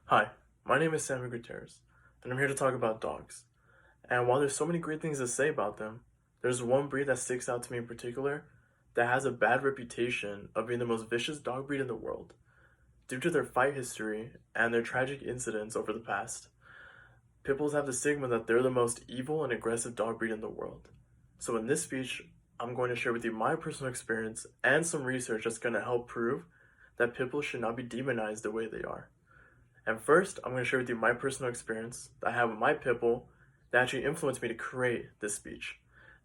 Hi, my name is Samuel Gutierrez, and I'm here to talk about dogs. And while there's so many great things to say about them, there's one breed that sticks out to me in particular that has a bad reputation of being the most vicious dog breed in the world due to their fight history and their tragic incidents over the past. Pitbulls have the stigma that they're the most evil and aggressive dog breed in the world. So in this speech, I'm going to share with you my personal experience and some research that's going to help prove that pitbulls should not be demonized the way they are. And first, I'm going to share with you my personal experience that I have with my pit bull that actually influenced me to create this speech.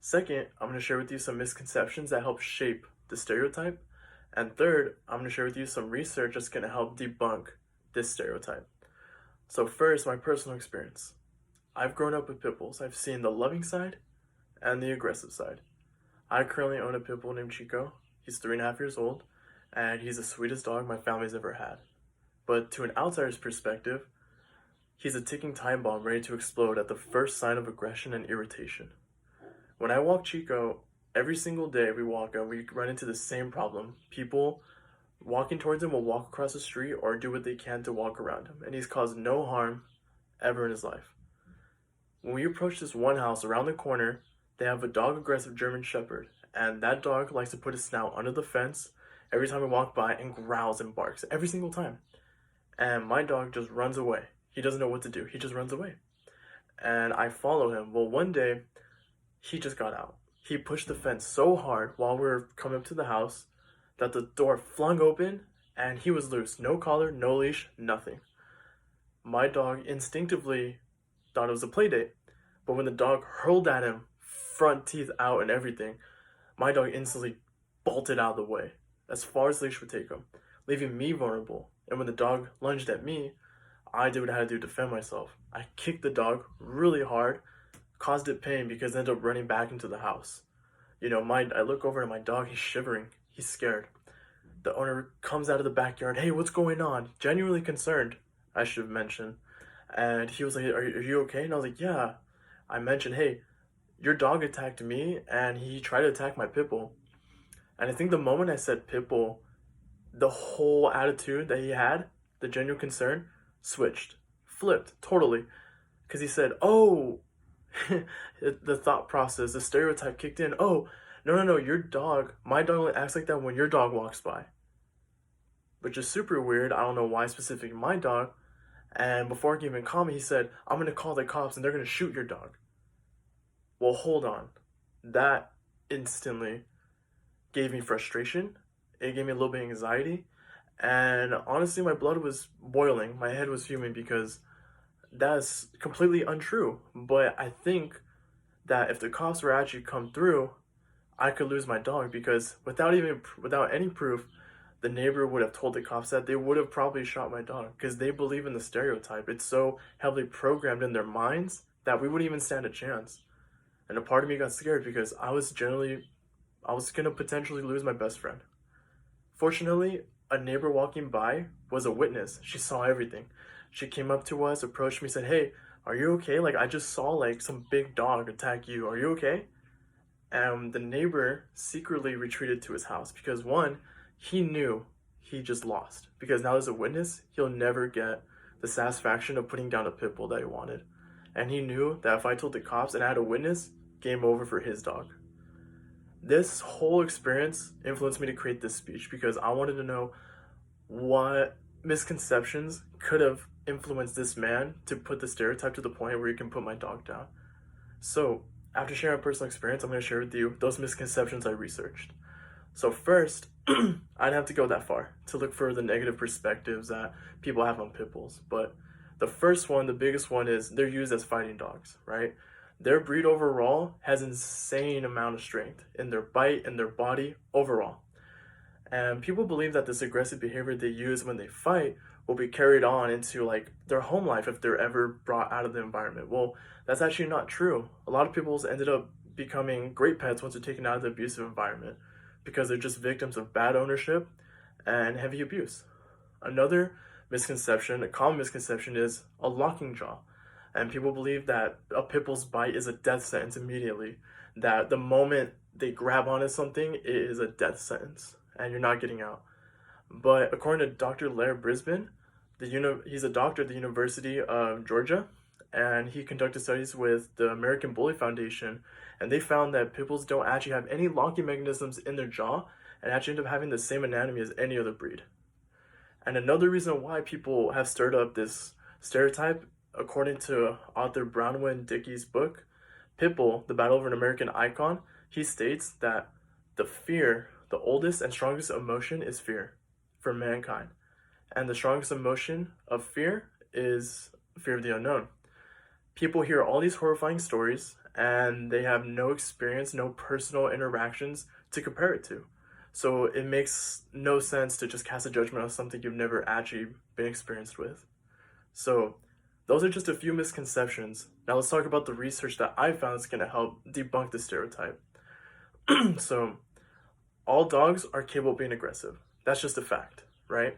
Second, I'm going to share with you some misconceptions that help shape the stereotype. And third, I'm going to share with you some research that's going to help debunk this stereotype. So first, my personal experience. I've grown up with pit bulls. I've seen the loving side and the aggressive side. I currently own a pit bull named Chico. He's 3.5 years old, and he's the sweetest dog my family's ever had. But to an outsider's perspective, he's a ticking time bomb ready to explode at the first sign of aggression and irritation. When I walk Chico, every single day we walk and we run into the same problem. People walking towards him will walk across the street or do what they can to walk around him, and he's caused no harm ever in his life. When we approach this one house around the corner, they have a dog aggressive German Shepherd, and that dog likes to put his snout under the fence every time we walk by and growls and barks every single time. And my dog just runs away. He doesn't know what to do. He just runs away. And I follow him. Well, one day, he just got out. He pushed the fence so hard while we were coming up to the house that the door flung open and he was loose. No collar, no leash, nothing. My dog instinctively thought it was a play date. But when the dog hurled at him, front teeth out and everything, my dog instantly bolted out of the way as far as leash would take him, leaving me vulnerable. And when the dog lunged at me, I did what I had to do to defend myself. I kicked the dog really hard, caused it pain because it ended up running back into the house. I look over at my dog, he's shivering, he's scared. The owner comes out of the backyard, hey, what's going on? Genuinely concerned, I should have mentioned. And he was like, are you okay? And I was like, yeah. I mentioned, hey, your dog attacked me and he tried to attack my pit bull. And I think the moment I said pit bull, the whole attitude that he had, the genuine concern, switched, flipped totally. Because he said, oh, the thought process, the stereotype kicked in. Oh, no, your dog, my dog only acts like that when your dog walks by. Which is super weird. I don't know why specifically my dog. And before he can even call me, he said, I'm going to call the cops and they're going to shoot your dog. Well, hold on. That instantly gave me frustration. It gave me a little bit of anxiety. And honestly, my blood was boiling. My head was fuming because that's completely untrue. But I think that if the cops were actually come through, I could lose my dog because without any proof, the neighbor would have told the cops that they would have probably shot my dog because they believe in the stereotype. It's so heavily programmed in their minds that we wouldn't even stand a chance. And a part of me got scared because I was gonna potentially lose my best friend. Fortunately, a neighbor walking by was a witness. She saw everything. She came up to us, approached me, said, hey, are you okay? Like, I just saw like some big dog attack you. Are you okay? And the neighbor secretly retreated to his house because one, he knew he just lost. Because now as a witness, he'll never get the satisfaction of putting down a pit bull that he wanted. And he knew that if I told the cops and I had a witness, game over for his dog. This whole experience influenced me to create this speech because I wanted to know what misconceptions could have influenced this man to put the stereotype to the point where he can put my dog down. So, after sharing my personal experience, I'm going to share with you those misconceptions I researched. So first, I didn't have to go that far to look for the negative perspectives that people have on pit bulls. But the first one, the biggest one, is they're used as fighting dogs, right? Their breed overall has insane amount of strength in their bite and their body overall. And people believe that this aggressive behavior they use when they fight will be carried on into like their home life if they're ever brought out of the environment. Well, that's actually not true. A lot of people ended up becoming great pets once they're taken out of the abusive environment because they're just victims of bad ownership and heavy abuse. Another misconception, a common misconception, is a locking jaw. And people believe that a pit bull's bite is a death sentence immediately. That the moment they grab onto something, it is a death sentence, and you're not getting out. But according to Dr. Lair Brisbane, He's a doctor at the University of Georgia, and he conducted studies with the American Bully Foundation, and they found that pit bulls don't actually have any locking mechanisms in their jaw and actually end up having the same anatomy as any other breed. And another reason why people have stirred up this stereotype, according to author Bronwyn Dickey's book, Pitbull, The Battle of an American Icon, he states that the oldest and strongest emotion is fear for mankind. And the strongest emotion of fear is fear of the unknown. People hear all these horrifying stories and they have no experience, no personal interactions to compare it to. So it makes no sense to just cast a judgment on something you've never actually been experienced with. So those are just a few misconceptions. Now let's talk about the research that I found that's going to help debunk the stereotype. So all dogs are capable of being aggressive. That's just a fact, right?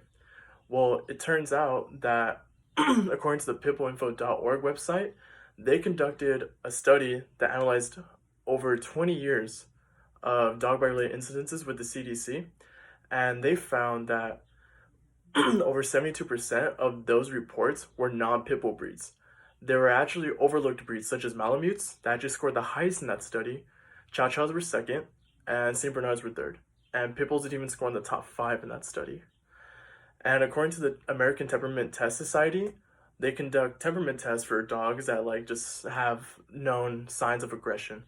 Well, it turns out that according to the pitbullinfo.org website, they conducted a study that analyzed over 20 years of dog bite related incidences with the CDC, and they found that over 72% of those reports were non-pitbull breeds. There were actually overlooked breeds such as Malamutes that actually scored the highest in that study. Chow Chows were second, and St. Bernards were third. And pitbulls didn't even score in the top 5 in that study. And according to the American Temperament Test Society, they conduct temperament tests for dogs that just have known signs of aggression.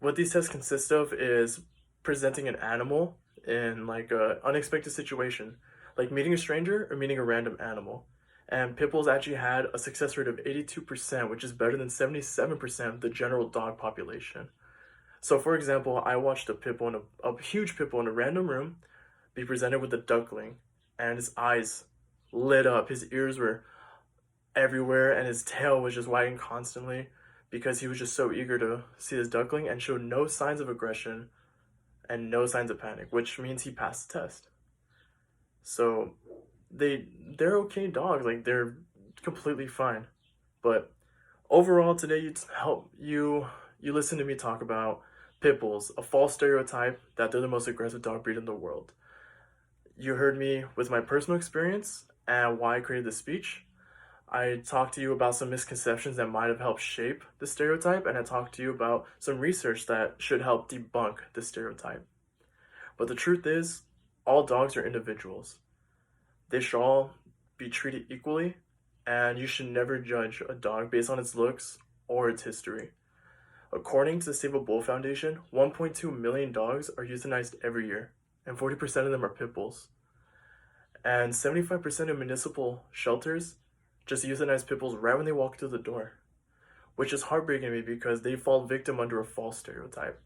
What these tests consist of is presenting an animal in a unexpected situation, like meeting a stranger or meeting a random animal. And pit bulls actually had a success rate of 82%, which is better than 77% of the general dog population. So for example, I watched a huge pit bull in a random room be presented with a duckling, and his eyes lit up, his ears were everywhere, and his tail was just wagging constantly because he was just so eager to see his duckling, and showed no signs of aggression and no signs of panic, which means he passed the test. So they're okay dogs, they're completely fine. But overall today, you listen to me talk about pit bulls, a false stereotype that they're the most aggressive dog breed in the world. You heard me with my personal experience and why I created this speech. I talked to you about some misconceptions that might have helped shape the stereotype, and I talked to you about some research that should help debunk the stereotype. But the truth is, all dogs are individuals. They should all be treated equally, and you should never judge a dog based on its looks or its history. According to the Save a Bull Foundation, 1.2 million dogs are euthanized every year, and 40% of them are pit bulls. And 75% of municipal shelters just euthanize pit bulls right when they walk through the door, which is heartbreaking to me because they fall victim under a false stereotype,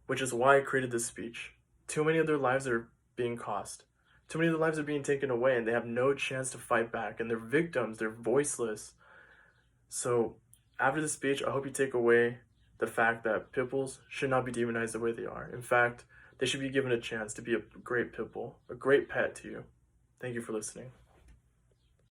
which is why I created this speech. Too many of their lives are being cost. Too many of their lives are being taken away, and they have no chance to fight back, and they're victims, they're voiceless. So after this speech, I hope you take away the fact that pit bulls should not be demonized the way they are. In fact, they should be given a chance to be a great pit bull, a great pet to you. Thank you for listening.